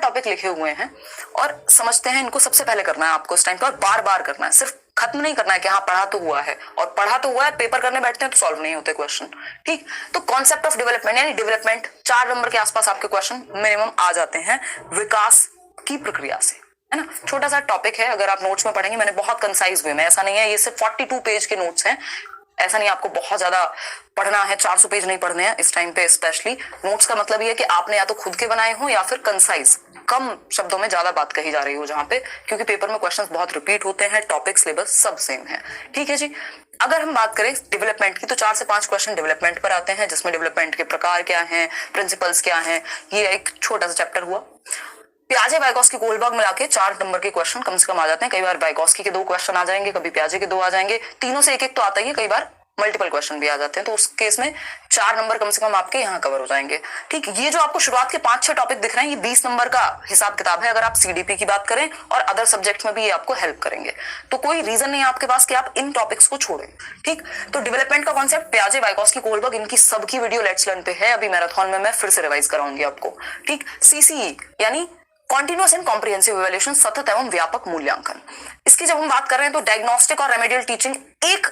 Topic लिखे हुए हैं और समझते हैं इनको सबसे पहले करना है आपको इस टाइम पर, और बार बार करना है, सिर्फ खत्म नहीं करना है कि हाँ पढ़ा तो हुआ है, और पढ़ा तो हुआ है, पेपर करने बैठते हैं तो सॉल्व नहीं होते क्वेश्चन। ठीक, तो कॉन्सेप्ट ऑफ डेवलपमेंट यानी डेवलपमेंट 4 नंबर के आसपास आपके क्वेश्चन मिनिमम आ जाते हैं विकास की प्रक्रिया से, है ना। छोटा सा टॉपिक है, अगर आप नोट्स में पढ़ेंगे, मैंने बहुत कंसाइज वे में, ऐसा नहीं है ये सिर्फ 42 पेज के नोट्स हैं, ऐसा नहीं आपको बहुत ज्यादा पढ़ना है, 400 पेज नहीं पढ़ने हैं इस टाइम पे। स्पेशली नोट्स का मतलब ये है कि आपने या तो खुद के बनाए हो या फिर कंसाइज, कम शब्दों में ज्यादा बात कही जा रही हो जहां पे, क्योंकि पेपर में क्वेश्चंस बहुत रिपीट होते हैं, टॉपिक सिलेबस सब सेम है। ठीक है जी। अगर हम बात करें डेवलपमेंट की तो 4 से 5 क्वेश्चन डेवलपमेंट पर आते हैं, जिसमें डेवलपमेंट के प्रकार क्या हैं, प्रिंसिपल्स क्या हैं, ये एक छोटा सा चैप्टर हुआ। प्याजे वाइगॉस्की कोलबर्ग मिला के 4 नंबर के क्वेश्चन कम से कम आ जाते हैं। कई बार वाइगॉस्की के 2 क्वेश्चन आ जाएंगे, कभी प्याजे के 2 आ जाएंगे, तीनों से एक एक तो आता ही है, कई बार मल्टीपल क्वेश्चन भी आ जाते हैं, तो उस केस में 4 नंबर कम से कम आपके यहाँ कवर हो जाएंगे। ठीक, ये जो आपको शुरुआत के 5-6 टॉपिक दिख रहे हैं, ये 20 नंबर का हिसाब किताब है। अगर आप सीडीपी की बात करें और अदर सब्जेक्ट में भी ये आपको हेल्प करेंगे, तो कोई रीजन नहीं है आपके पास कि आप इन टॉपिक्स को छोड़ें। ठीक, तो डेवलपमेंट का कॉन्सेप्ट प्याजे वाइगॉस्की कोलबर्ग, इनकी सबकी वीडियो लेट्स लर्न पे है, अभी मैराथन में मैं फिर से रिवाइज कराऊंगी आपको। ठीक, सीसीई यानी कॉन्टिन्यूअस एंड कॉम्प्रिहेंसिव इवैल्यूएशन, सतत एवं व्यापक मूल्यांकन। इसकी जब हम बात कर रहे हैं तो डायग्नोस्टिक और रेमेडियल टीचिंग एक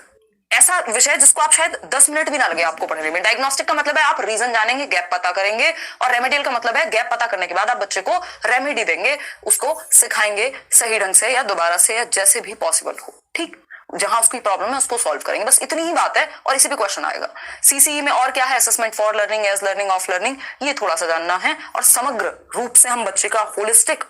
ऐसा विषय है जिसको आप शायद 10 मिनट भी ना लगे आपको पढ़ने में। डायग्नोस्टिक का मतलब है आप रीजन जानेंगे, गैप पता करेंगे, और रेमेडियल का मतलब है गैप पता करने के बाद आप बच्चे को रेमेडी देंगे, उसको सिखाएंगे सही ढंग से या दोबारा से या जैसे भी पॉसिबल हो। ठीक, जहां उसकी प्रॉब्लम है उसको सॉल्व करेंगे, बस इतनी ही बात है, और इसी पे क्वेश्चन आएगा। सीसीई में और क्या है, assessment for learning, as learning, of learning, ये थोड़ा सा जानना है, और समग्र रूप से हम बच्चे का होलिस्टिक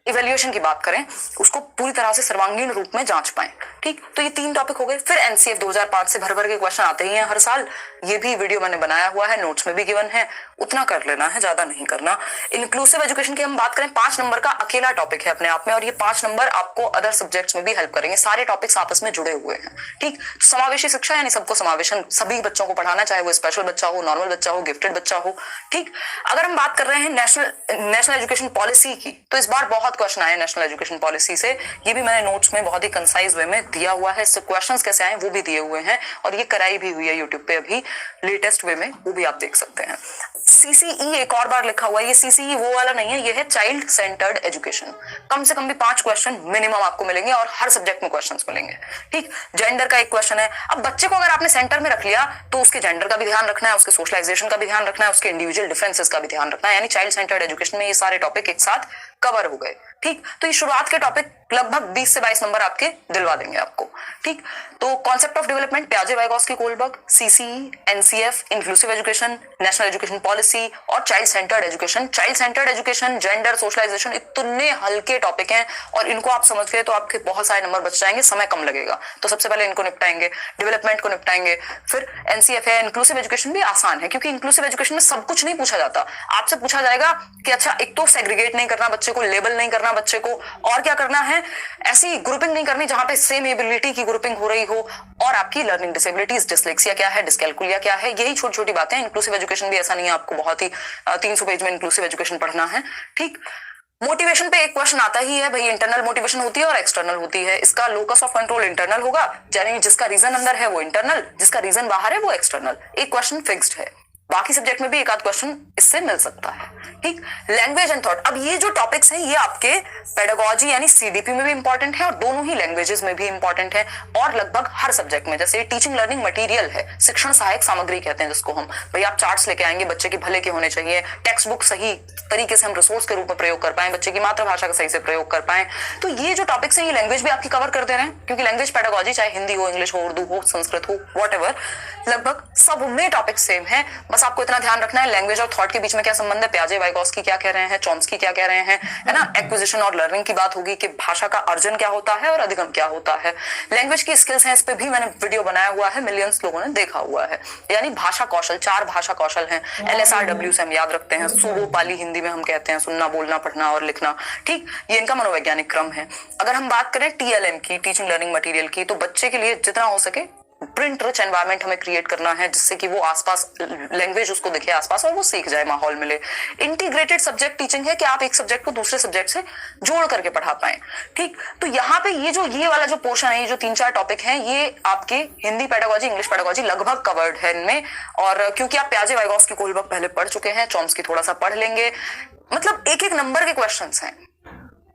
इवैल्यूएशन की बात करें, उसको पूरी तरह से सर्वांगीण रूप में जांच पाए। ठीक, तो ये 3 टॉपिक हो गए। फिर एनसीएफ 2005 से भर भर के क्वेश्चन आते ही हैं हर साल, ये भी वीडियो मैंने बनाया हुआ है, नोट्स में भी गिवन है, उतना कर लेना है, ज्यादा नहीं करना। इंक्लूसिव एजुकेशन की हम बात करें, 5 नंबर का अकेला टॉपिक है अपने आप में, और ये 5 नंबर आपको अदर सब्जेक्ट्स में भी हेल्प करेंगे, सारे टॉपिक्स आपस में जुड़े हुए हैं। ठीक, समावेशी शिक्षा यानी सबको समावेशन, सभी बच्चों को पढ़ाना, चाहे वो स्पेशल बच्चा हो, नॉर्मल बच्चा हो, गिफ्टेड बच्चा हो। ठीक, अगर हम बात कर रहे हैं नेशनल एजुकेशन पॉलिसी की, तो इस बार बहुत क्वेश्चन आए नेशनल एजुकेशन पॉलिसी से, ये भी मैंने नोट्स में बहुत ही कंसाइज वे में दिया हुआ है, इससे क्वेश्चंस कैसे आए वो भी दिए हुए हैं, और ये कराई भी हुई है यूट्यूब पे अभी लेटेस्ट वे में, वो भी आप देख सकते हैं। सीसीई एक और बार लिखा हुआ है, ये सीसीई वो वाला नहीं है, ये है चाइल्ड सेंटर्ड एजुकेशन। कम से कम भी 5 क्वेश्चन मिनिमम आपको मिलेंगे, और हर सब्जेक्ट में क्वेश्चंस मिलेंगे। ठीक, जेंडर का एक क्वेश्चन है। अब बच्चे को अगर आपने सेंटर में रख लिया तो उसके जेंडर का भी ध्यान रखना है, उसके सोशलाइजेशन का भी ध्यान रखना है, उसके इंडिविजुअल डिफरेंसेस का भी ध्यान रखना है, यानी चाइल्ड सेंटर्ड एजुकेशन में ये सारे टॉपिक एक साथ कवर हो गए। ठीक, तो ये शुरुआत के टॉपिक लगभग 20 से 22 नंबर आपके दिलवा देंगे आपको। ठीक, तो कॉन्सेप्ट ऑफ डेवलपमेंट, प्याजे Vygotsky Kohlberg, CCE, NCF, inclusive education, national education policy और child centred education. Child centred education, gender, socialisation, इतने हल्के टॉपिक हैं, और इनको आप समझ गए तो आपके बहुत सारे नंबर बच जाएंगे, समय कम लगेगा। तो सबसे पहले इनको निपटाएंगे, डेवलपमेंट को निपटाएंगे। फिर एनसीएफ है, इंक्लूसिव एजुकेशन भी आसान है, क्योंकि इंक्लूसिव एजुकेशन में सब कुछ नहीं पूछा जाता। आपसे पूछा जाएगा कि अच्छा, एक तो सेग्रीगेट नहीं करना बच्चे को, लेबल नहीं करना बच्चे को, और क्या करना है, ऐसी ग्रुपिंग नहीं करनी जहां पे सेम एबिलिटी की ग्रुपिंग हो रही हो, और आपकी लर्निंग डिसेबिलिटीज, डिसलेक्सिया क्या है, डिसकैलकुलिया क्या है, यही छोटी छोटी बातें। इंक्लूसिव एजुकेशन भी ऐसा नहीं है आपको बहुत ही 300 पेज में इंक्लूसिव एजुकेशन पढ़ना है। ठीक, मोटिवेशन पे एक क्वेश्चन आता ही है भाई, इंटरनल मोटिवेशन होती है और एक्सटर्नल होती है। इसका लोकस ऑफ कंट्रोल इंटरनल होगा, यानी जिसका रीजन अंदर है वो इंटरनल, जिसका रीजन बाहर है वो एक्सटर्नल। एक क्वेश्चन फिक्स्ड है, बाकी सब्जेक्ट में भी एक आध क्वेश्चन इससे मिल सकता है। ठीक, लैंग्वेज एंड थॉट, अब ये जो टॉपिक्स हैं ये आपके पेडागोजी यानी सीडीपी में भी इंपॉर्टेंट है, और दोनों ही लैंग्वेजेस में भी इंपॉर्टेंट है, और लगभग हर सब्जेक्ट में। जैसे टीचिंग लर्निंग मटेरियल है, शिक्षण सहायक सामग्री कहते हैं जिसको हम, भाई आप चार्ट्स लेके आएंगे, बच्चे के भले के होने चाहिए, टेक्स्ट बुक सही तरीके से हम रिसोर्स के रूप में प्रयोग कर पाए, बच्चे की मातृभाषा का सही से प्रयोग कर पाए। तो ये जो टॉपिक्स हैं ये लैंग्वेज भी आपकी कवर कर दे रहे हैं, क्योंकि लैंग्वेज पेडागोजी चाहे हिंदी हो, इंग्लिश हो, उर्दू हो, संस्कृत हो, व्हाटएवर, लगभग सब में टॉपिक सेम है। बस आपको इतना ध्यान रखना है लैंग्वेज और थॉट के बीच में क्या संबंध है, प्याजे वाइगॉस्की क्या कह रहे हैं, चॉम्स्की क्या कह रहे हैं, है ना। एक्विजिशन और लर्निंग की बात होगी कि भाषा का अर्जन क्या होता है और अधिगम क्या होता है। लैंग्वेज की स्किल्स हैं, इस पे भी मैंने वीडियो बनाया हुआ है, मिलियंस लोगों ने देखा हुआ है। यानी भाषा कौशल, 4 भाषा कौशल हैं, LSRW से हम याद रखते हैं, सुबो पाली हिंदी में हम कहते हैं, सुनना, बोलना, पढ़ना और लिखना। ठीक, ये इनका मनोवैज्ञानिक क्रम है। अगर हम बात करें TLM की, टीचिंग लर्निंग मटेरियल की, तो बच्चे के लिए जितना हो सके प्रिंट रिच एनवायरनमेंट हमें क्रिएट करना है, जिससे कि वो आसपास लैंग्वेज उसको दिखे आसपास और वो सीख जाए, माहौल मिले। इंटीग्रेटेड सब्जेक्ट टीचिंग है कि आप एक सब्जेक्ट को दूसरे सब्जेक्ट से जोड़ करके पढ़ा पाए। ठीक, तो यहाँ पे ये वाला जो पोर्शन है, ये जो 3-4 टॉपिक हैं, ये आपके हिंदी पेडागोजी, इंग्लिश पेडागोजी लगभग कवर्ड है इनमें। और क्योंकि आप प्याजे वाइगॉस्की कोलबर्ग पहले पढ़ चुके हैं, चॉम्स्की थोड़ा सा पढ़ लेंगे, मतलब एक एक नंबर के क्वेश्चंस हैं,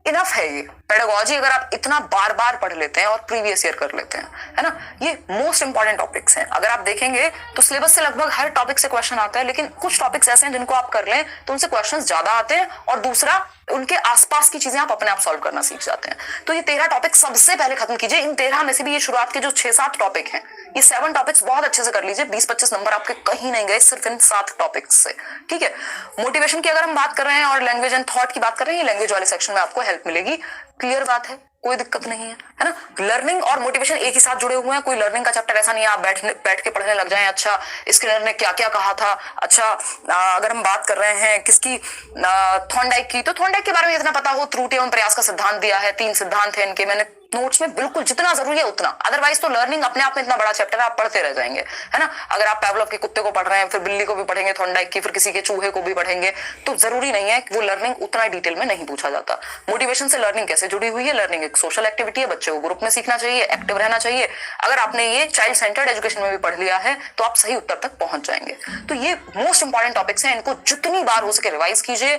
इनफ है ये पेडागोजी अगर आप इतना बार बार पढ़ लेते हैं और प्रीवियस ईयर कर लेते हैं, है ना। ये मोस्ट इंपॉर्टेंट टॉपिक्स हैं। अगर आप देखेंगे तो सिलेबस से लगभग हर टॉपिक से क्वेश्चन आता है, लेकिन कुछ टॉपिक्स ऐसे हैं जिनको आप कर लें तो उनसे क्वेश्चंस ज्यादा आते हैं, और दूसरा उनके आसपास की चीजें आप अपने आप सॉल्व करना सीख जाते हैं। तो ये 13 टॉपिक सबसे पहले खत्म कीजिए। इन 13 में से भी ये शुरुआत के जो 6-7 टॉपिक हैं, ये 7 टॉपिक्स बहुत अच्छे से कर लीजिए। 20-25 नंबर आपके कहीं नहीं गए सिर्फ इन 7 टॉपिक्स से, ठीक है। मोटिवेशन की अगर हम बात कर रहे हैं और लैंग्वेज एंड थॉट की बात कर रहे हैं, लैंग्वेज वाले सेक्शन में आपको हेल्प मिलेगी। क्लियर बात है, कोई दिक्कत नहीं है ना। लर्निंग और मोटिवेशन एक ही साथ जुड़े हुए हैं। कोई लर्निंग का चैप्टर ऐसा नहीं है आप बैठ के पढ़ने लग जाएं, अच्छा स्किनर ने क्या क्या कहा था। अच्छा अगर हम बात कर रहे हैं किसकी, थॉर्नडाइक की, तो थॉर्नडाइक के बारे में इतना पता हो, त्रुटि एवं प्रयास का सिद्धांत दिया है, 3 सिद्धांत है इनके, मैंने नोट्स में बिल्कुल जितना जरूरी है उतना। अदरवाइज तो लर्निंग अपने आप में इतना बड़ा चैप्टर है, आप पढ़ते रह जाएंगे, है ना। अगर आप पैवलोव के कुत्ते को पढ़ रहे हैं, फिर बिल्ली को भी पढ़ेंगे, थॉर्नडाइक की, फिर किसी के चूहे को भी पढ़ेंगे, तो जरूरी नहीं है कि वो लर्निंग उतना डिटेल में नहीं पूछा जाता। मोटिवेशन से लर्निंग कैसे जुड़ी हुई है? लर्निंग एक सोशल एक्टिविटी है, बच्चे को ग्रुप में सीखना चाहिए, एक्टिव रहना चाहिए। अगर आपने ये चाइल्ड सेंटर्ड एजुकेशन में भी पढ़ लिया है तो आप सही उत्तर तक पहुंच जाएंगे। तो ये मोस्ट इंपॉर्टेंट टॉपिक्स हैं, इनको जितनी बार हो सके रिवाइज कीजिए,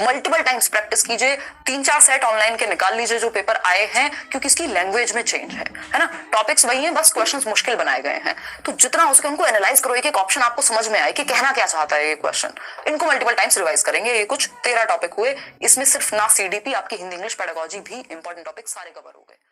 मल्टीपल टाइम्स प्रैक्टिस कीजिए। 3-4 सेट ऑनलाइन के निकाल लीजिए जो पेपर आए हैं, क्योंकि इसकी लैंग्वेज में चेंज है ना। टॉपिक्स वही हैं, बस क्वेश्चंस मुश्किल बनाए गए हैं। तो जितना हो सके उनको एनालाइज करो, एक एक ऑप्शन आपको समझ में आए कि कहना क्या चाहता है ये क्वेश्चन। इनको मल्टीपल टाइम्स रिवाइज करेंगे। ये कुछ 13 टॉपिक हुए, इसमें सिर्फ ना सीडीपी, आपकी हिंदी इंग्लिश पेडागोजी भी इंपॉर्टेंट टॉपिक सारे कवर हो गए।